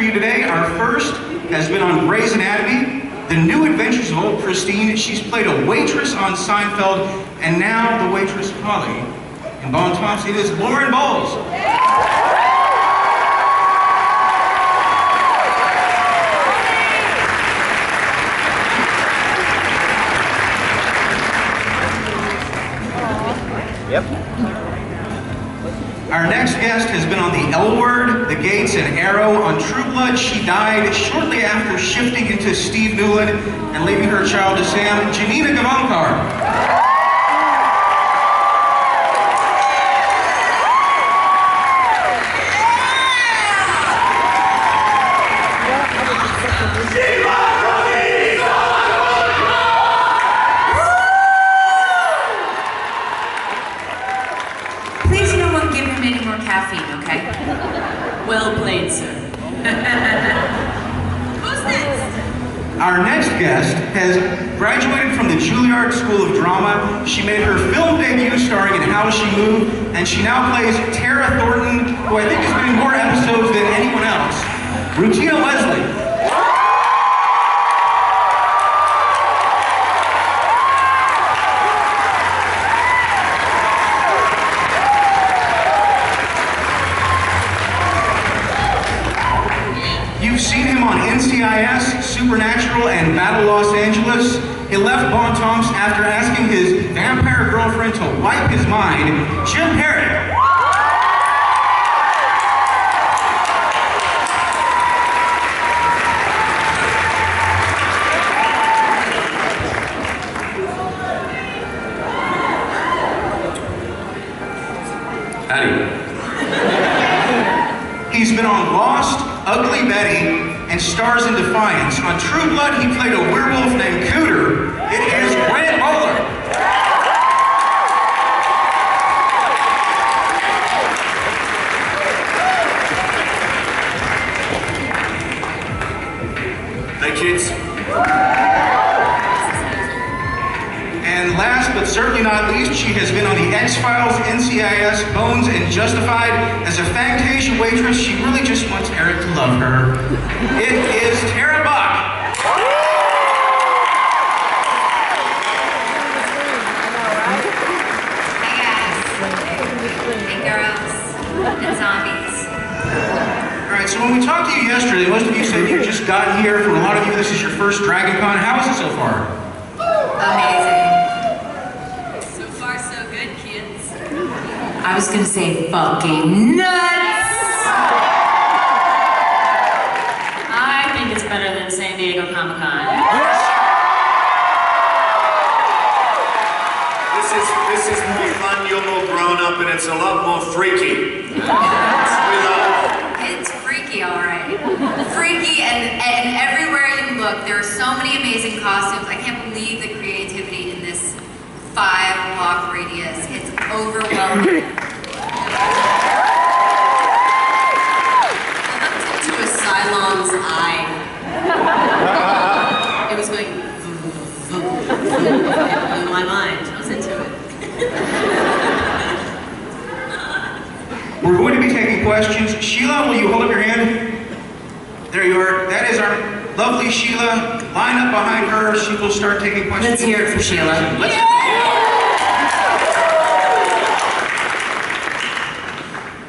for you today. Our first has been on Grey's Anatomy, The New Adventures of Old Christine. She's played a waitress on Seinfeld, and now the waitress Holly. And Bon Thompson is Lauren Bowles. Yep. Our next guest has been on The L Word, The Gates, and Arrow. On True Blood, she died shortly after shifting into Steve Newland and leaving her child to Sam. Janina Gavankar. Caffeine, okay? Well played, sir. Who's next? Our next guest has graduated from the Juilliard School of Drama. She made her film debut starring in How She Moved, and she now plays Tara Thornton, who I think has been in more episodes than anyone else. Rutina Wesley. You've seen him on NCIS, Supernatural, and Battle Los Angeles. He left Bon Thompson after asking his vampire girlfriend to wipe his mind. Jim Parrack. Howdy. He's been on Lost, Ugly Betty, and stars in Defiance. On True Blood, he played a werewolf named Cooter. It is Grant Bowler. Hey, kids. And last but certainly not least, she has been on the X-Files, NCIS, Bones, and Justified. As a Fantasia waitress, she really just wants Eric to love her. It is Tara Buck. Hey guys. Hey girls. And zombies. All right, so when we talked to you yesterday, most of you said you just got here. For a lot of you, this is your first DragonCon. How is it so far? Amazing. I was gonna say fucking nuts! I think it's better than San Diego Comic-Con. This is more fun, you're more grown up, and it's a lot more freaky. It's freaky, alright. Freaky, and everywhere you look, there are so many amazing costumes. I can't believe the creativity in this 5-block radius. It's overwhelming. I looked into a Cylon's eye. It was going it blew my mind. I was into it. We're going to be taking questions. Sheila, will you hold up your hand? There you are. That is our lovely Sheila. Line up behind her. She will start taking questions. Let's hear it for Sheila. Let's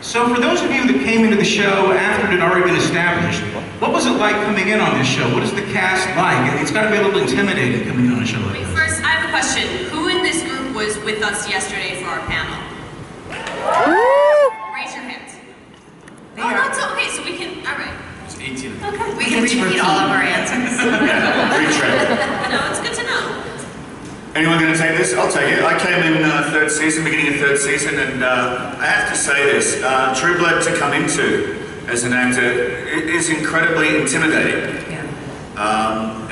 So for those of you that came into the show after it had already been established, what was it like coming in on this show? What is the cast like? It's got to be a little intimidating coming in on a show like this. First, I have a question. Who in this group was with us yesterday for our panel? Raise your hands. Oh, that's okay, so we can, all right. It's 18. Okay. We can repeat all of our answers. Retread. No, it's good to know. Anyone going to take this? I'll take it. I came in third season, beginning of third season, and I have to say this. True Blood to come into as an actor is incredibly intimidating. Yeah.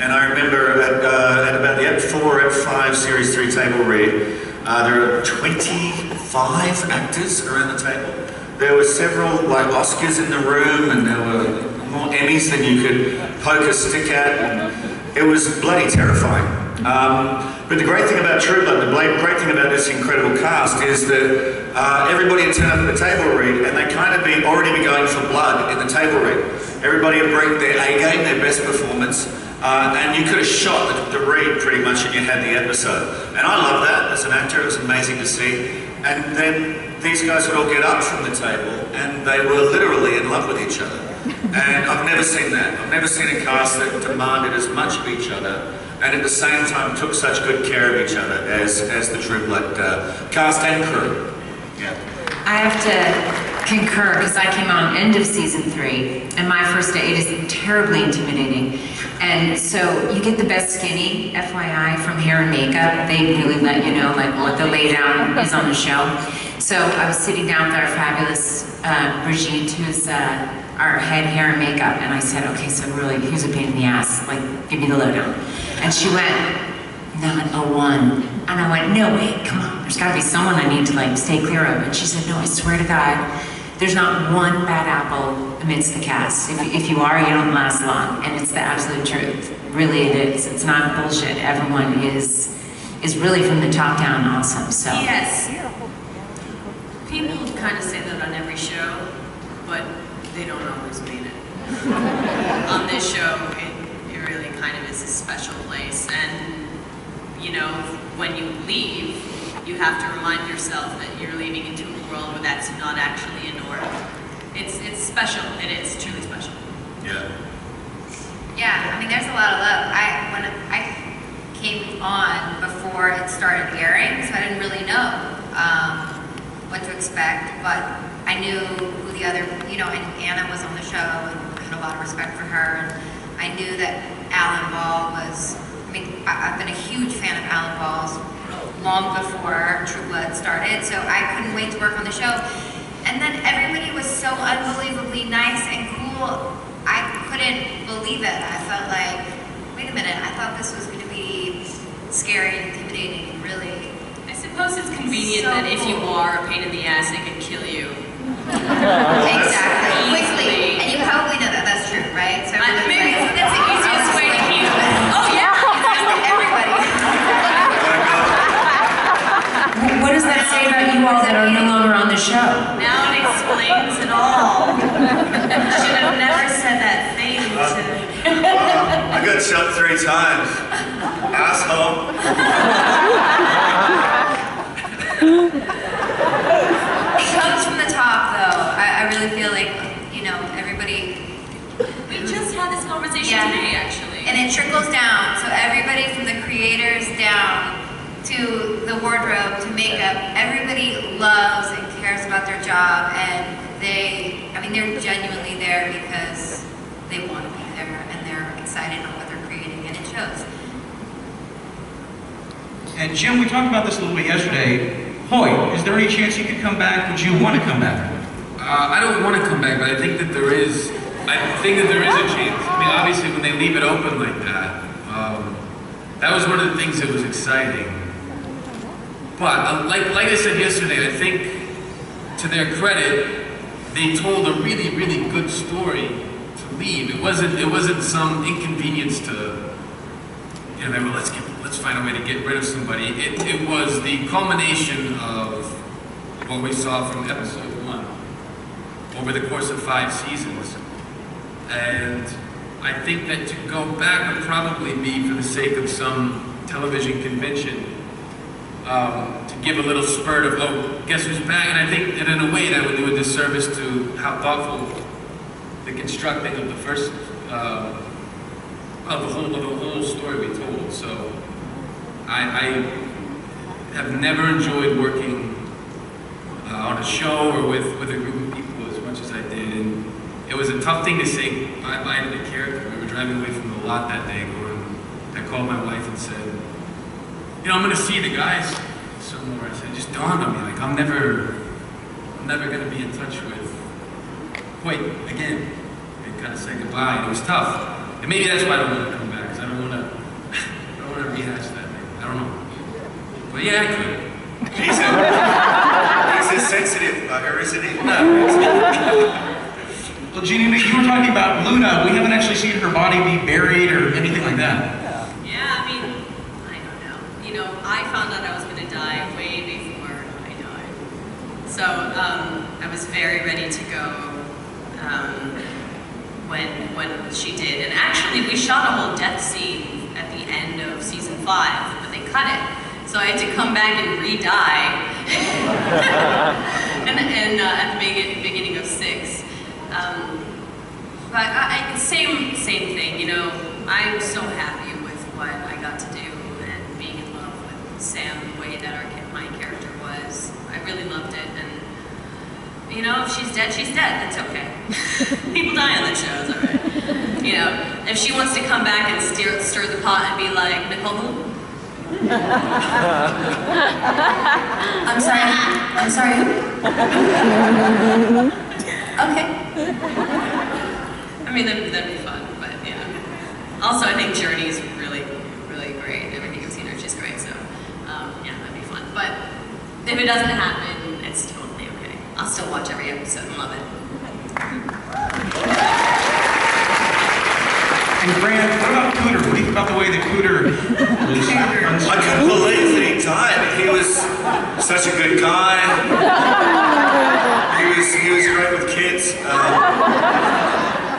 And I remember at about the Ep 4, Ep 5 Series 3 table read, there are 25 actors around the table. There were several like Oscars in the room, and there were more Emmys than you could poke a stick at. And it was bloody terrifying. But the great thing about True Blood, the great thing about this incredible cast is that everybody would turn up at the table read and they'd kind of already be going for blood in the table read. Everybody would bring their A game, their best performance, and you could have shot the read pretty much and you had the episode. And I loved that as an actor, it was amazing to see. And then these guys would all get up from the table and they were literally in love with each other. And I've never seen that. I've never seen a cast that demanded as much of each other and at the same time took such good care of each other as the True Blood cast and crew. Yeah. I have to concur because I came on end of season 3 and my first date is terribly intimidating. And so you get the best skinny, FYI, from hair and makeup. They really let you know like what the laydown is on the show. So I was sitting down with our fabulous Brigitte, who's our head hair and makeup, and I said, okay, so really, who's a pain in the ass? Like, give me the lowdown. And she went, not a one. And I went, no, wait, come on, there's gotta be someone I need to like stay clear of. And she said, no, I swear to God, there's not one bad apple amidst the cast. If you are, you don't last long. And it's the absolute truth. Really it is. It's not bullshit. Everyone is really from the top down awesome, so. Yes. People kind of say that on every show, but they don't always mean it. On this show, it really kind of is a special place. And, you know, when you leave, you have to remind yourself that you're leaving into a world where that's not actually a norm. It's special. It is truly special. Yeah. Yeah, I mean, there's a lot of love. When I came on before it started airing, so I didn't really know what to expect, but I knew who the other, you know, and Anna was on the show, and I had a lot of respect for her, and I knew that Alan Ball was, I mean, I've been a huge fan of Alan Ball's long before True Blood started, so I couldn't wait to work on the show. And then everybody was so unbelievably nice and cool, I couldn't believe it. I felt like, wait a minute, I thought this was going to be scary and intimidating and really... I suppose it's convenient that if you are a pain in the ass, it could kill you. Exactly, quickly. And you probably know that that's true, right? So Maybe that's the easiest way to keep it. Oh yeah! Everybody. What does that say about you all that are no longer on the show? Now it explains it all. I should have never said that thing to... I got shot 3 times. Asshole. It comes from the top, though. I really feel like, you know, everybody... We just had this conversation today, actually. And it trickles down. So everybody from the creators down to the wardrobe to makeup, everybody loves and cares about their job, and they're genuinely there because they want to be there and they're excited about what they're creating, and it shows. And Jim, we talked about this a little bit yesterday. Hoyt, is there any chance you could come back? Would you want to come back? I don't want to come back, but I think that there is. I think that there is a chance. I mean, obviously, when they leave it open like that, that was one of the things that was exciting. But like I said yesterday, I think to their credit, they told a really, really good story to leave. It wasn't some inconvenience to, you know, they were, let's find a way to get rid of somebody. It was the culmination of what we saw from episode 1 over the course of 5 seasons. And I think that to go back would probably be for the sake of some television convention, to give a little spurt of, oh, guess who's back? And I think that in a way that would do a disservice to how thoughtful the constructing of the first, of the whole story we told. So I have never enjoyed working on a show or with a group of people as much as I did. And it was a tough thing to say bye-bye to the character. We were driving away from the lot that day, and I called my wife and said, you know, I'm gonna see the guys somewhere. I said, it just dawned on me, like I'm never gonna be in touch with Hoyt again. And kind of say goodbye, and it was tough. And maybe that's why I don't want to come back, because I don't want to rehash that thing. I don't know. But yeah, I could. He's a sensitive bugger, isn't he? No. Well, Janina, you were talking about Luna. We haven't actually seen her body be buried or anything like that. Yeah, I mean, I don't know. You know, I found out I was going to die way before I died. So I was very ready to go when she did. And actually, we shot a whole death scene at the end of season 5, but they cut it. So I had to come back and re-die and at the beginning of 6. But same thing, you know. I'm so happy with what I got to do and being in love with Sam the way that my character was. I really loved it, and you know, if she's dead, she's dead. That's okay. People die on that show, it's alright. You know, if she wants to come back and stir the pot and be like, Nicole who? I'm sorry, who? Okay. I mean, that'd be fun, but yeah. Also, I think Journey's really, really great. Everything I've seen her, she's great, so yeah, that'd be fun. But if it doesn't happen, it's totally okay. I'll still watch every episode and love it. And Grant, what about Cooter? What do you think about the way that Cooter was? I couldn't believe that he died. He was such a good guy. He was great with kids.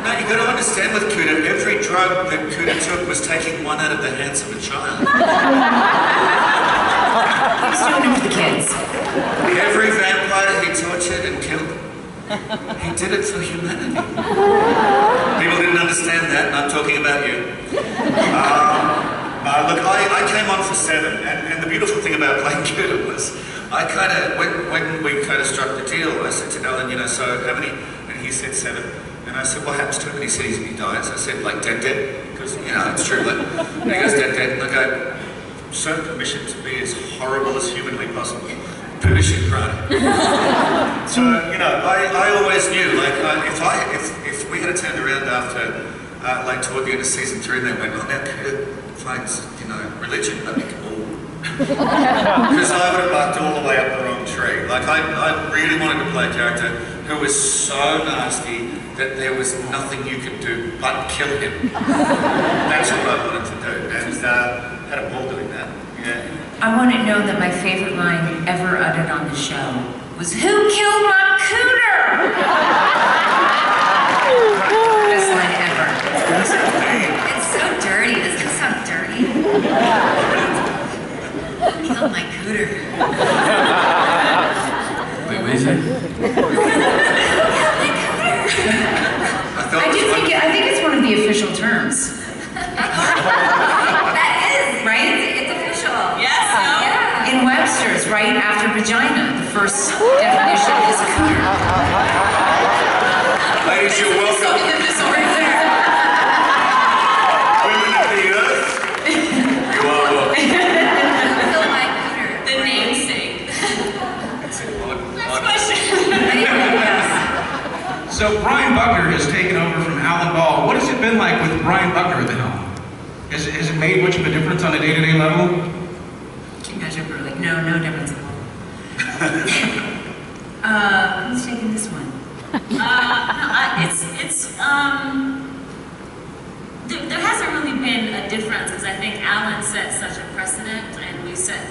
No, you got to understand with Cooter, every drug that Cooter took was taking one out of the hands of a child. He's doing it for the kids. Every vampire he tortured and killed, he did it for humanity. People didn't understand that, and I'm talking about you. Look, I came on for 7, and the beautiful thing about playing Cooter was, I kind of, when we kind of struck the deal, I said to Alan, you know, so how many? And he said 7. And I said, what happens to him? And he said, he dies. I said, like dead? Because, you know, it's true. And he goes, dead. And I go, so permission to be as horrible as humanly possible. Permission, right? So, you know, I always knew, like, if we had turned around after, like, toward the end of season 3, and they went, oh, now Cooter finds, you know, religion, I'd be cool. Because I would have barked all the way up the wrong tree. Like, I really wanted to play a character who was so nasty that there was nothing you could do but kill him. That's what I wanted to do, and had a ball doing that. Yeah. I want to know that my favorite line ever uttered on the show was, "Who killed my Cooter?" Best line ever. It's so dirty. Doesn't it sound dirty? Killed my Cooter. Wait, what is it? I think it's one of the official terms. That is, right? It's official. Yes, no? Yeah. In Webster's, right after vagina, the first definition is Cooter. Ladies, you're welcome. Women of the earth, you are welcome. Kill my Cooter. The namesake. That's it. Next question. So Brian Buckner has taken over from Alan Ball. What has it been like with Brian Buckner at the helm? Has it made much of a difference on a day-to-day level? You guys are really, no difference at all. Who's taking this one? There hasn't really been a difference because I think Alan set such a precedent, and we set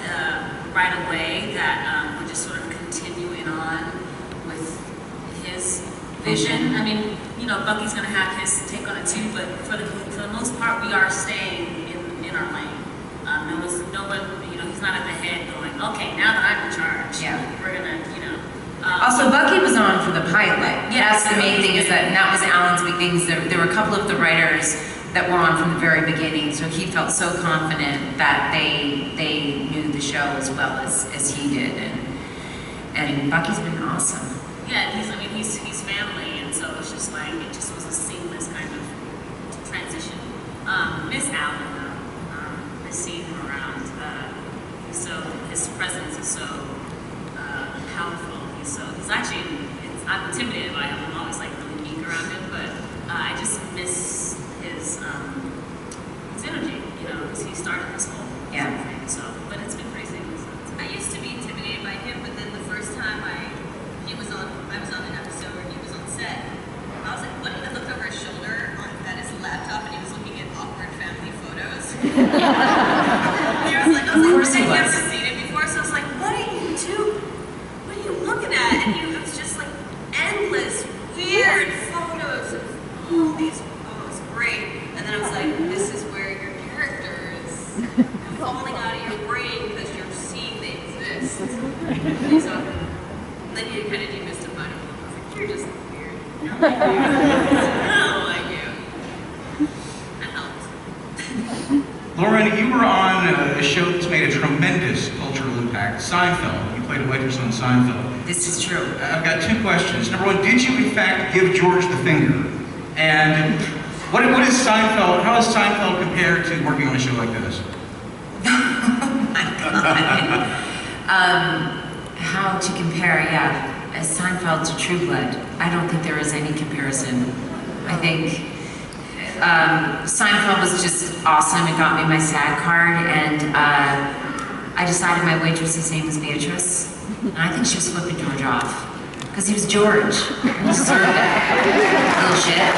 right away that we're just sort of continuing on with his vision. I mean, you know, Bucky's going to have his take on it too, but for the most part, we are staying in our lane. No one, you know, he's not at the head going, okay, now that I'm in charge, we're going to, you know. Also, Bucky was on for the pilot. That's the main thing, is that, and that was Alan's big things. There were a couple of the writers that were on from the very beginning, so he felt so confident that they knew the show as well as he did, and Bucky's been awesome. Yeah, he's family, and so it's just like, it just was a seamless kind of transition. Miss Allen, though, seeing him around, his presence is so powerful. He's actually, I'm intimidated by him. I'm always like really meek around him, but I just miss his energy, you know, because he started this whole thing. So, but it's been crazy. I used to be intimidated by him, but then the first time I was on an episode where he was on set, I was like, what? I looked over his shoulder at his laptop, and he was looking at awkward family photos. I was like, I've never seen it before, so I was like, what are you looking at? And these, oh, it's great. And then I was like, this is where your character is falling out of your brain because you're seeing they exist. And so then you kind of demystify them. I was like, you're just weird. You're like you. I don't like you. That helps. Lauren, you were on a show that's made a tremendous cultural impact, Seinfeld. You played a waitress on Seinfeld. This is true. I've got two questions. Number one, did you in fact give George the finger? And what is Seinfeld, how does Seinfeld compare to working on a show like this? Oh my God. How to compare, yeah. Seinfeld to True Blood. I don't think there is any comparison. I think Seinfeld was just awesome. It got me my SAG card, and I decided my waitress's name was Beatrice, and I think she was flipping George off. Because he was George. He deserved it. Little shit.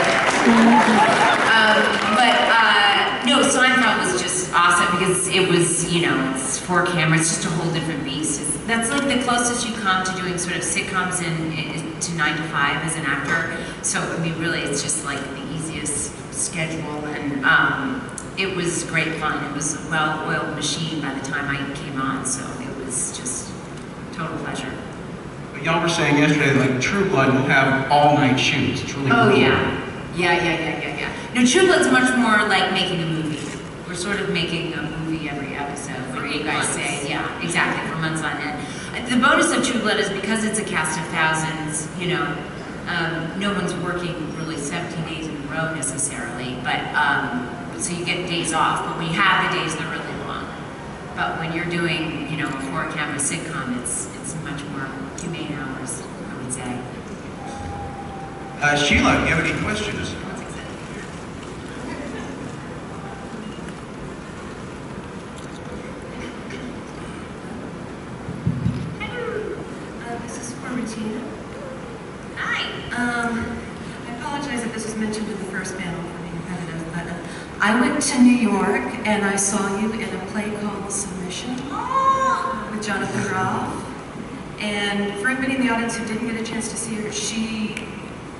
No, Seinfeld was just awesome because it was, you know, it's 4 cameras, just a whole different beast. That's like the closest you come to doing sort of sitcoms to 9 to 5 as an actor. So, I mean, really, it's just like the easiest schedule, and it was great fun. It was a well-oiled machine by the time I came on, so it was just total pleasure. But y'all were saying yesterday, like, True Blood will have all-night shoots. It's really cool. Yeah. No, True Blood's much more like making a movie. We're sort of making a movie every episode, where you guys say, yeah, exactly, for months on end. The bonus of True Blood is because it's a cast of thousands, you know, no one's working really 17 days in a row necessarily, but, so you get days off, but when you have the days, they're really long. But when you're doing, you know, a 4-camera sitcom, it's much more humane hours, I would say. Sheila, do you have any questions? This is for Rutina. Hi. I apologize if this was mentioned in the first panel for being repetitive, but I went to New York and I saw you in a play called Submission with Jonathan Groff. And for everybody in the audience who didn't get a chance to see her, she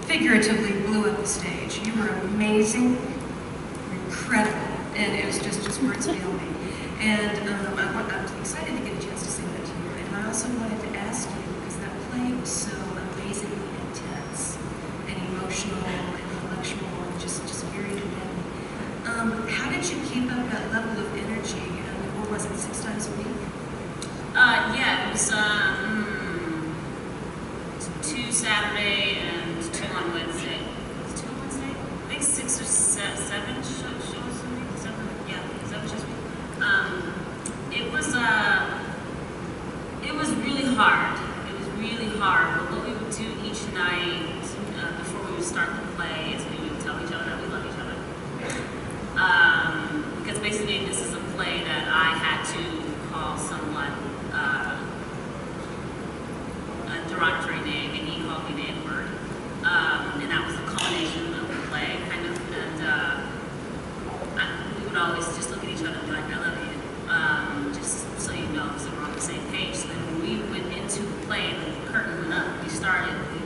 figuratively blew up the stage. You were amazing, incredible, and it was just words beyond me. And I was excited to get a chance to sing that to you. And I also wanted to ask you, because that play was so amazingly intense and emotional and intellectual and just very demanding. How did you keep up that level of energy? I mean, what was it, 6 times a week? Yeah, it was 2 Saturday and 2 on Wednesday. Was it 2 on Wednesday? I think 6 or 7 shows a week. 7 shows a week. It was really hard. It was really hard. But what we would do each night before we would start the play is we would tell each other that we love each other. Because basically this is a play that I had to call someone a derogatory name, and he called me the N-word. And that was the culmination of the play, kind of. And we would always just look at each other and be like, I love you. Just so you know, so we're on the same page. So then when we went into the play and the curtain went up, we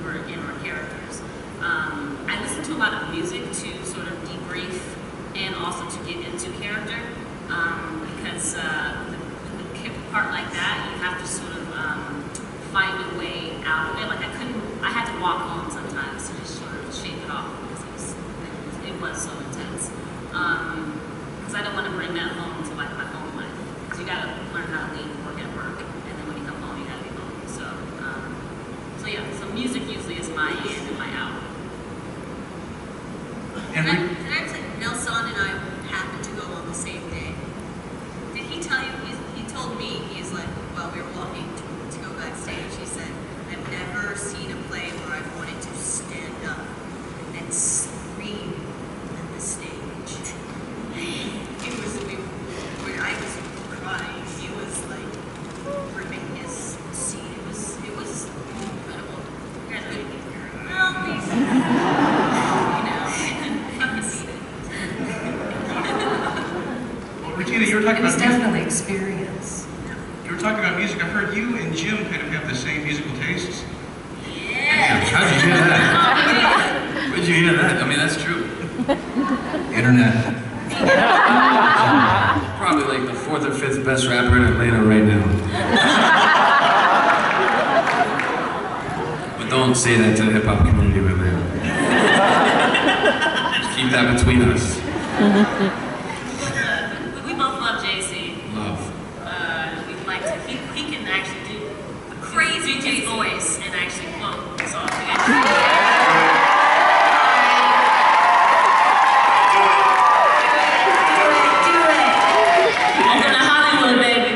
were in our characters. I listened to a lot of music to sort of debrief and also to get into character. Because with a part like that, you have to sort of find a way out of it. Like I had to walk home sometimes to just sort of shake it off because it was so intense. Because I don't want to bring that home to like my home life. Because you got to learn how to leave work at work, and then when you come home, you got to be home. So yeah. So music usually is my in and my out. And Did I say Nelson and I happened to go on the same day? Did he tell you? He told me, he's like, while we were walking to go backstage, he said, I've never seen a play where I've wanted to stand up and scream at the stage. I was crying. He was like ripping his seat. It was incredible. You guys are making me cry. Well, please. Fucking see it. well, Regina, you were talking It was about music. definitely experience. You were talking about music. I've heard you and Jim kind of have the same musical tastes. Yeah. How'd you hear that? Where'd you hear that? I mean, that's true. Internet. Probably like the 4th or 5th best rapper in Atlanta right now. But don't say that to the hip hop community of Atlanta. Just keep that between us. We both love JC. Love. We'd like to. He can actually do a crazy JC voice and actually quote the song. Welcome to Hollywood, baby.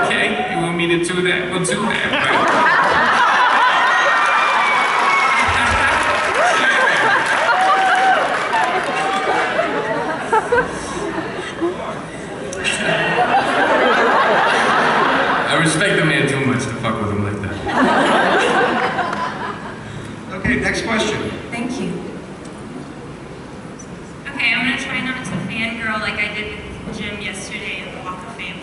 Okay, you want me to do that? We'll do that. I respect the man too much to fuck with him like that. Okay, next question. Thank you. Okay, I'm gonna try not to fangirl like I did with Jim yesterday at the Walk of Fame.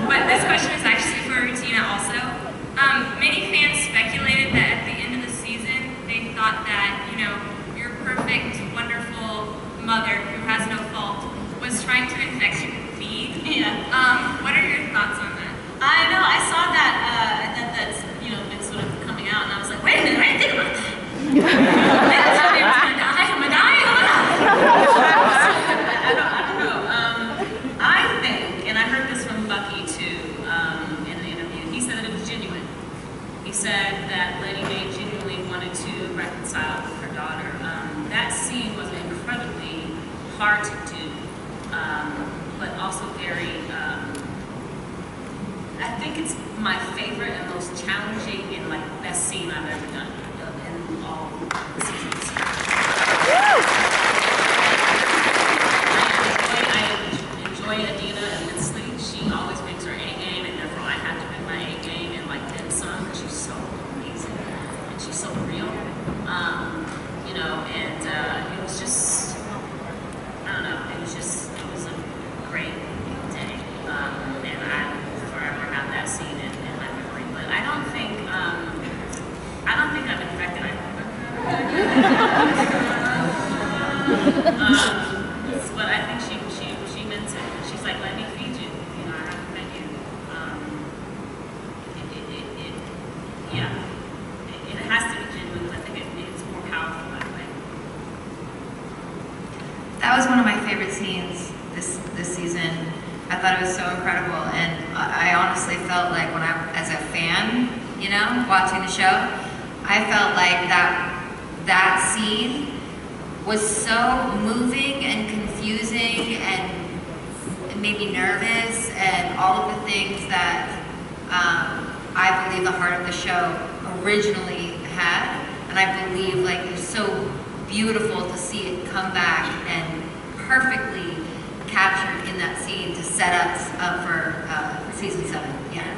But this question is actually for Rutina also. Many fans speculated that at the end of the season, they thought that, you know, your perfect, wonderful mother who has no fault was trying to infect you with feed. Yeah. What are your thoughts on that? I know. I saw that. That's been sort of coming out, and I was like, wait a minute, I didn't think about that. That's how they were gonna die. Am I dying? Am I dying? I don't know. I think, and I heard this from Bucky too in an interview. He said that it was genuine. He said that Lady Mae genuinely wanted to reconcile with her daughter. That scene was incredibly hard to do, but also very. I think it's my favorite and most challenging and like best scene I've ever done in all seasons. I enjoy Adina immensely. She always brings her A game, and therefore I have to bring my A game and like then some, because she's so amazing and she's so real. And it was just, I don't know, it was a great day. And I will forever have that scene in my memory. But I don't think I'm infected. But I think she meant it. She's like, let me feed you. I haven't fed you. It has to be genuine, but I think it's more powerful that way. That was one of my favorite scenes this season. I thought it was so incredible, and I honestly felt like when as a fan, watching the show, I felt like that scene was so moving and confusing and made me nervous, and all of the things that I believe the heart of the show originally had, and I believe like it was so beautiful to see it come back and perfectly captured in that scene to set us up for season 7. Yeah.